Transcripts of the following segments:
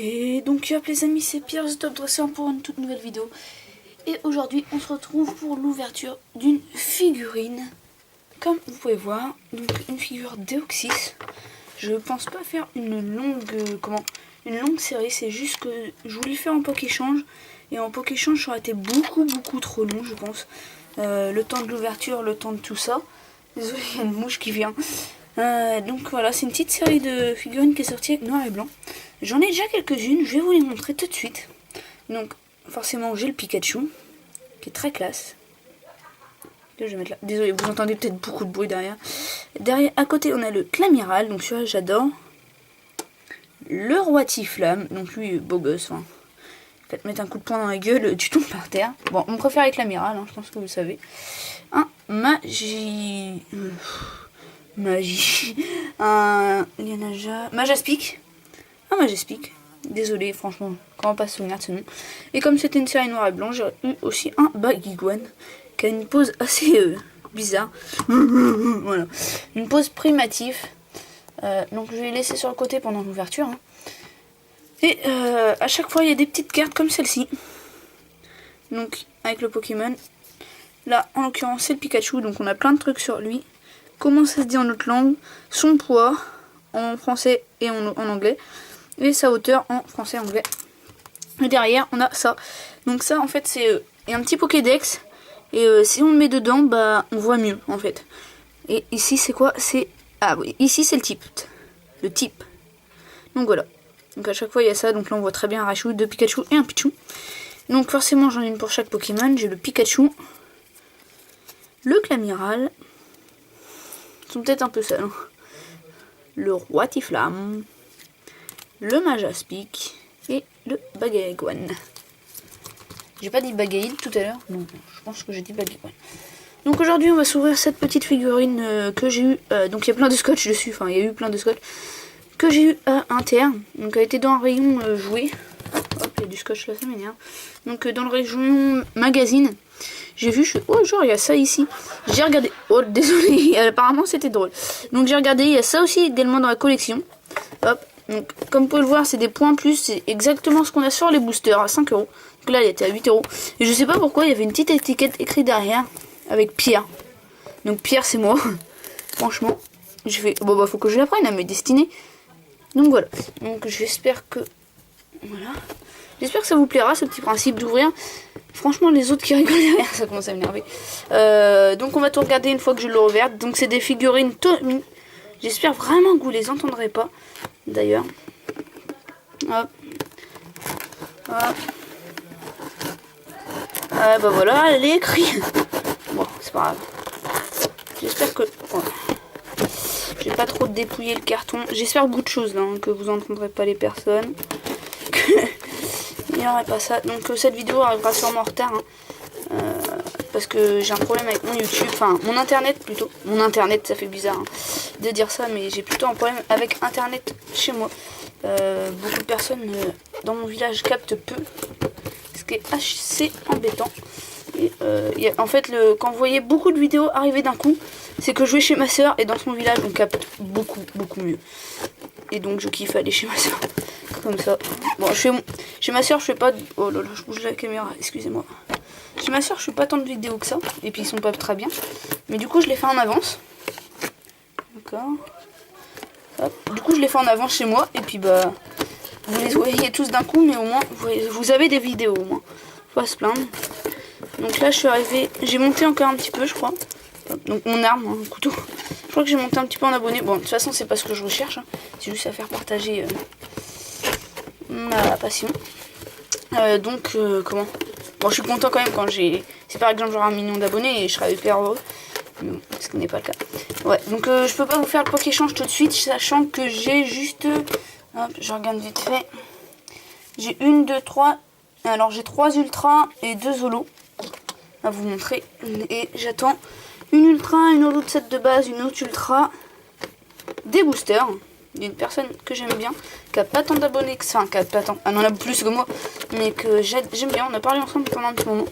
Et donc les amis, c'est Pierre The Top Dresser pour une toute nouvelle vidéo. Et aujourd'hui on se retrouve pour l'ouverture d'une figurine. Comme vous pouvez voir, donc une figure Deoxys. Je pense pas faire une longue série, c'est juste que je voulais faire en Pokéchange. Et en Pokéchange ça aurait été beaucoup trop long je pense. Le temps de l'ouverture, le temps de tout ça. Désolé, il y a une mouche qui vient. Donc voilà, c'est une petite série de figurines qui est sortie avec noir et blanc. J'en ai déjà quelques-unes, je vais vous les montrer tout de suite. Donc forcément j'ai le Pikachu, qui est très classe. Que je vais mettre là. Désolé, vous entendez peut-être beaucoup de bruit derrière. Derrière, à côté on a le Clamiral, donc celui-là j'adore. Le Roi Tiflamme, donc lui beau gosse, hein. En fait, mettre un coup de poing dans la gueule, tu tombes par terre. Bon, on préfère avec l'amiral, hein, je pense que vous le savez. Un un Majaspic. Un Majaspic. Désolé, franchement, quand on passe souvenir de ce nom. Et comme c'était une série noire et blanc, j'ai eu aussi un Baguiguane qui a une pose assez bizarre. Voilà. Une pose primative. Donc je vais laisser sur le côté pendant l'ouverture. Hein. Et à chaque fois il y a des petites cartes comme celle-ci. Donc avec le Pokémon. Là en l'occurrence c'est le Pikachu, donc on a plein de trucs sur lui. Comment ça se dit en autre langue, son poids en français et en anglais. Et sa hauteur en français et anglais. Et derrière on a ça. Donc ça en fait c'est un petit Pokédex. Et si on le met dedans, bah on voit mieux en fait. Et ici c'est quoi? C'est... Ah oui, ici c'est le type. Le type. Donc voilà. Donc à chaque fois il y a ça, donc là on voit très bien un Raichu, deux Pikachu et un Pichu. Donc forcément j'en ai une pour chaque Pokémon. J'ai le Pikachu, le Clamiral, ils sont peut-être un peu seuls, hein. Le Roi Tiflamme, le Majaspic et le Baguiguane. J'ai pas dit Bagaïd tout à l'heure? Non, je pense que j'ai dit Baguiguane. Donc aujourd'hui on va s'ouvrir cette petite figurine que j'ai eu, donc il y a plein de scotch dessus, enfin il y a eu plein de scotch que j'ai eu à Inter, donc elle était dans un rayon jouet. Hop, il y a du scotch là, ça m'énerve. Donc dans le rayon magazine, j'ai vu, oh genre il y a ça ici. J'ai regardé, oh désolé, apparemment c'était drôle. Donc j'ai regardé, il y a ça aussi également dans la collection. Hop, donc comme vous pouvez le voir c'est des points plus, c'est exactement ce qu'on a sur les boosters à 5 €. Donc là il était à 8 €. Et je sais pas pourquoi il y avait une petite étiquette écrite derrière avec Pierre. Donc Pierre c'est moi. Franchement, je fais, bon bah faut que je l'apprenne à me destiner. Donc voilà, donc j'espère que voilà, j'espère que ça vous plaira ce petit principe d'ouvrir. Franchement les autres qui rigolent derrière ça commence à m'énerver. Donc on va tout regarder une fois que je le rouvre. Donc c'est des figurines Tommy. J'espère vraiment que vous les entendrez pas d'ailleurs. Hop. Hop. Ah bah voilà, elle est écrite. Bon c'est pas grave. J'espère que... Voilà. Je vais pas trop dépouiller le carton. J'espère beaucoup de choses là, hein, que vous n'entendrez pas les personnes. Il n'y aurait pas ça. Donc cette vidéo arrivera sûrement en retard. Hein, parce que j'ai un problème avec mon YouTube. Enfin, mon internet plutôt. Mon internet, ça fait bizarre hein, de dire ça. Mais j'ai plutôt un problème avec internet chez moi. Beaucoup de personnes dans mon village captent peu. Ce qui est assez embêtant. Et, en fait, quand vous voyez beaucoup de vidéos arriver d'un coup, c'est que je vais chez ma soeur et dans son village on capte beaucoup mieux. Et donc je kiffe aller chez ma soeur. Comme ça. Bon, chez ma soeur je fais pas... Oh là là, je bouge la caméra, excusez-moi. Chez ma soeur je fais pas tant de vidéos que ça. Et puis ils sont pas très bien. Mais du coup je les fais en avance. D'accord. Hop. Du coup je les fais en avance chez moi. Et puis bah... Vous les voyez tous d'un coup, mais au moins vous avez des vidéos au moins. Faut pas se plaindre. Donc là je suis arrivée... J'ai monté encore un petit peu je crois. Donc mon arme, hein, couteau. Je crois que j'ai monté un petit peu en abonné. Bon, de toute façon, c'est pas ce que je recherche. Hein. C'est juste à faire partager ma passion. Comment... Bon, je suis content quand même quand j'ai... C'est par exemple genre 1 million d'abonnés et je serais hyper heureux. Mais bon, ce qui n'est pas le cas. Ouais, donc je peux pas vous faire le Pokéchange tout de suite, sachant que j'ai juste... Hop, je regarde vite fait. J'ai 1, 2, 3... Alors j'ai 3 ultras et 2 holos à vous montrer. Et j'attends... Une ultra, une autre set de base, une autre ultra, des boosters d'une personne que j'aime bien, qui a pas tant d'abonnés que ça, qui a pas tant, elle en a plus que moi, mais que j'aime bien, on a parlé ensemble pendant un petit moment.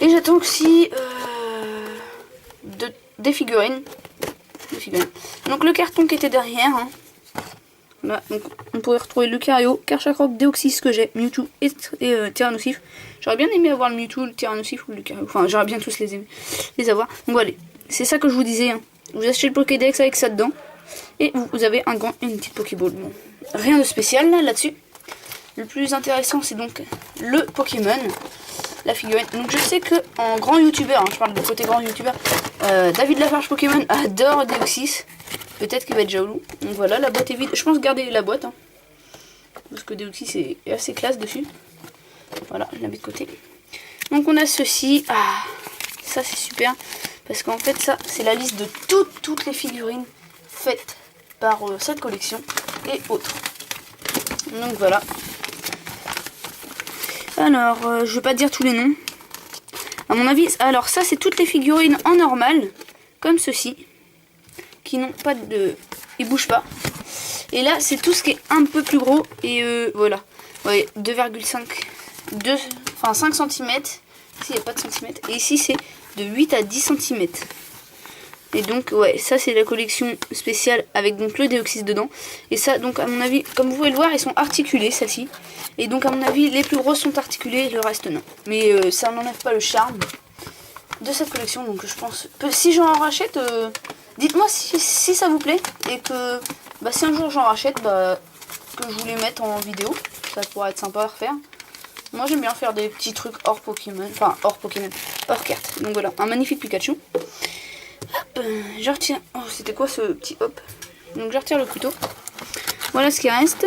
Et j'attends aussi des figurines. Donc le carton qui était derrière, hein. Là, donc on pourrait retrouver Lucario, Karchakroc, Deoxys que j'ai, Mewtwo et Tyrannosif. J'aurais bien aimé avoir le Mewtwo, le Tyrannosif ou le Lucario. Enfin, j'aurais bien tous les avoir. Donc voilà, c'est ça que je vous disais. Hein. Vous achetez le Pokédex avec ça dedans. Et vous avez un gant et une petite Pokéball. Bon, rien de spécial là-dessus. Le plus intéressant, c'est donc le Pokémon, la figurine. Donc je sais que en grand youtubeur, hein, je parle de côté grand youtubeur, David Lafarge Pokémon adore Deoxys. Peut-être qu'il va être jaloux. Donc voilà, la boîte est vide. Je pense garder la boîte. Hein, parce que Deoxys est assez classe dessus. Voilà, je la mets de côté. Donc on a ceci. Ah, ça c'est super. Parce qu'en fait, ça, c'est la liste de toutes les figurines faites par cette collection et autres. Donc voilà. Alors, je vais pas dire tous les noms. À mon avis, alors ça, c'est toutes les figurines en normal. Comme ceci. Qui n'ont pas de... Ils bougent pas. Et là, c'est tout ce qui est un peu plus gros. Et voilà. Ouais, 2,5... Enfin, 5 cm. Ici, il n'y a pas de centimètres. Et ici, c'est de 8 à 10 cm. Et donc, ouais, ça, c'est la collection spéciale avec donc le Deoxys dedans. Et ça, donc, à mon avis, comme vous pouvez le voir, ils sont articulés, celles-ci. Et donc, à mon avis, les plus grosses sont articulées, le reste, non. Mais ça n'enlève pas le charme de cette collection. Donc, je pense... Si j'en rachète... dites-moi si ça vous plaît et que bah, si un jour j'en rachète, bah, que je vous les mette en vidéo. Ça pourrait être sympa à refaire. Moi j'aime bien faire des petits trucs hors Pokémon. Enfin hors Pokémon, hors carte. Donc voilà, un magnifique Pikachu. Hop, je retire... Oh, c'était quoi ce petit hop? Donc je retire le couteau. Voilà ce qui reste.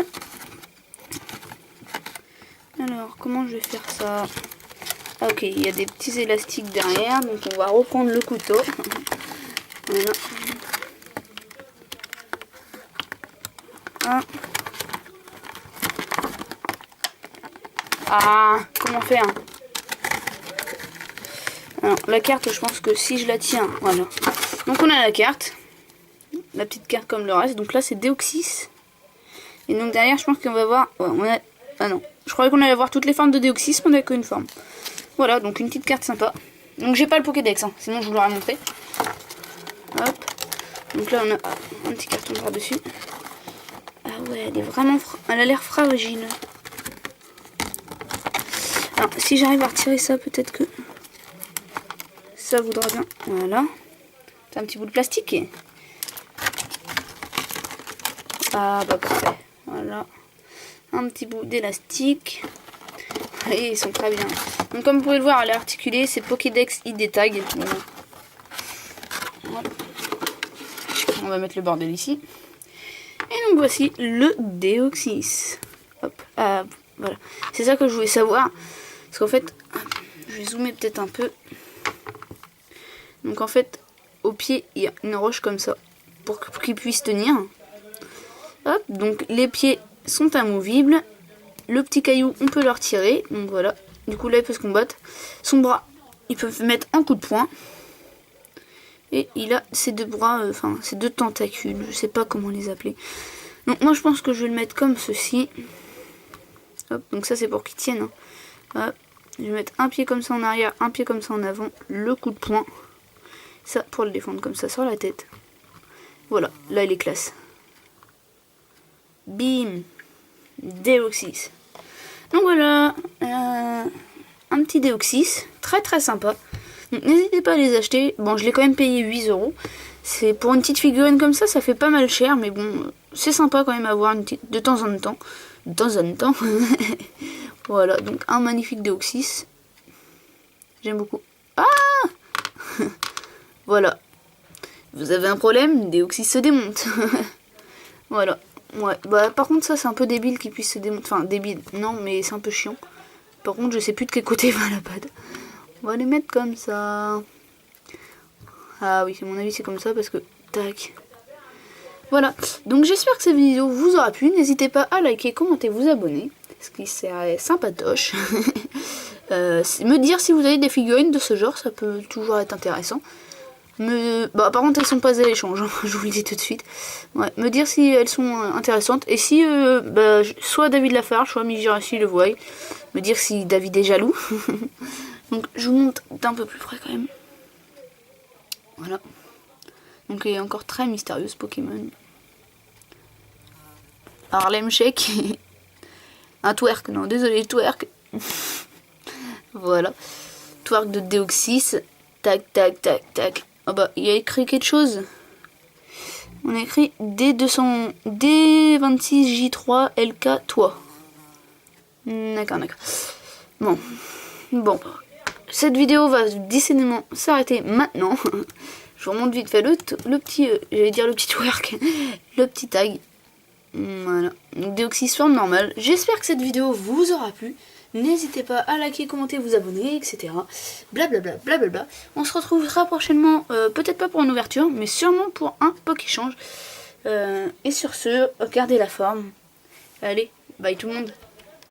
Alors, comment je vais faire ça? Ah ok, il y a des petits élastiques derrière. Donc on va reprendre le couteau. Voilà. Ah, comment faire? Alors, la carte, je pense que si je la tiens, voilà. Donc on a la carte. La petite carte comme le reste. Donc là, c'est Deoxys. Et donc derrière, je pense qu'on va voir... Ouais, on a... Ah non, je croyais qu'on allait voir toutes les formes de Deoxys, mais on n'a qu'une forme. Voilà, donc une petite carte sympa. Donc j'ai pas le Pokédex, hein, sinon je vous l'aurais montré. Hop. Donc là, on a un petit carton par-dessus. Ah ouais, elle est vraiment... Elle a l'air fragile. Alors, si j'arrive à retirer ça, peut-être que... Ça voudra bien. Voilà. C'est un petit bout de plastique. Ah bah parfait. Voilà. Un petit bout d'élastique. Et ils sont très bien. Donc comme vous pouvez le voir, elle est articulée. C'est Pokédex ID Tag. Voilà. Voilà. On va mettre le bordel ici. Et donc voici le Deoxys. Hop. Ah, voilà. C'est ça que je voulais savoir. Parce qu'en fait, je vais zoomer peut-être un peu. Donc en fait, au pied, il y a une roche comme ça. Pour qu'il puisse tenir. Hop. Donc les pieds sont amovibles. Le petit caillou, on peut le retirer. Donc voilà. Du coup là, il peut se combattre. Son bras, il peut mettre en coup de poing. Et il a ses deux bras, enfin ses deux tentacules, je sais pas comment les appeler. Donc moi je pense que je vais le mettre comme ceci. Hop, donc ça c'est pour qu'il tienne. Hein. Hop, je vais mettre un pied comme ça en arrière, un pied comme ça en avant, le coup de poing. Ça pour le défendre comme ça sur la tête. Voilà, là il est classe. Bim, Deoxys. Donc voilà, un petit Deoxys, très très sympa. Donc n'hésitez pas à les acheter. Bon, je l'ai quand même payé 8 €. C'est pour une petite figurine comme ça fait pas mal cher, mais bon, c'est sympa quand même à voir de temps en temps. De temps en temps. Voilà, donc un magnifique Deoxys. J'aime beaucoup. Ah voilà. Vous avez un problème, Deoxys se démonte. Voilà. Ouais, bah par contre ça c'est un peu débile qu'il puisse se démonter. Enfin débile, non mais c'est un peu chiant. Par contre je sais plus de quel côté va la patte. On va les mettre comme ça. Ah oui, à mon avis c'est comme ça parce que... Tac. Voilà. Donc j'espère que cette vidéo vous aura plu. N'hésitez pas à liker, commenter, vous abonner. Ce qui serait sympatoche. Me dire si vous avez des figurines de ce genre, ça peut toujours être intéressant. Bah, par contre elles sont pas à l'échange, hein, je vous le dis tout de suite. Ouais, me dire si elles sont intéressantes. Et si bah, soit David Lafarge, soit Mijirasi le voient. Me dire si David est jaloux. Donc je vous montre d'un peu plus près quand même. Voilà. Donc il est encore très mystérieux ce Pokémon. Harlem Shake. Un twerk, non désolé, twerk. Voilà. Twerk de Deoxys. Tac, tac, tac, tac. Oh bah, il y a écrit quelque chose. On a écrit D200, D26J3 LK toi. D'accord, d'accord. Bon. Cette vidéo va décidément s'arrêter maintenant. Je vous remonte vite fait le petit, j'allais dire le petit twerk, le petit tag. Voilà, Deoxys forme normale. J'espère que cette vidéo vous aura plu. N'hésitez pas à liker, commenter, vous abonner, etc. Blablabla, blablabla. On se retrouvera prochainement, peut-être pas pour une ouverture, mais sûrement pour un Pokéchange. Et sur ce, gardez la forme. Allez, bye tout le monde.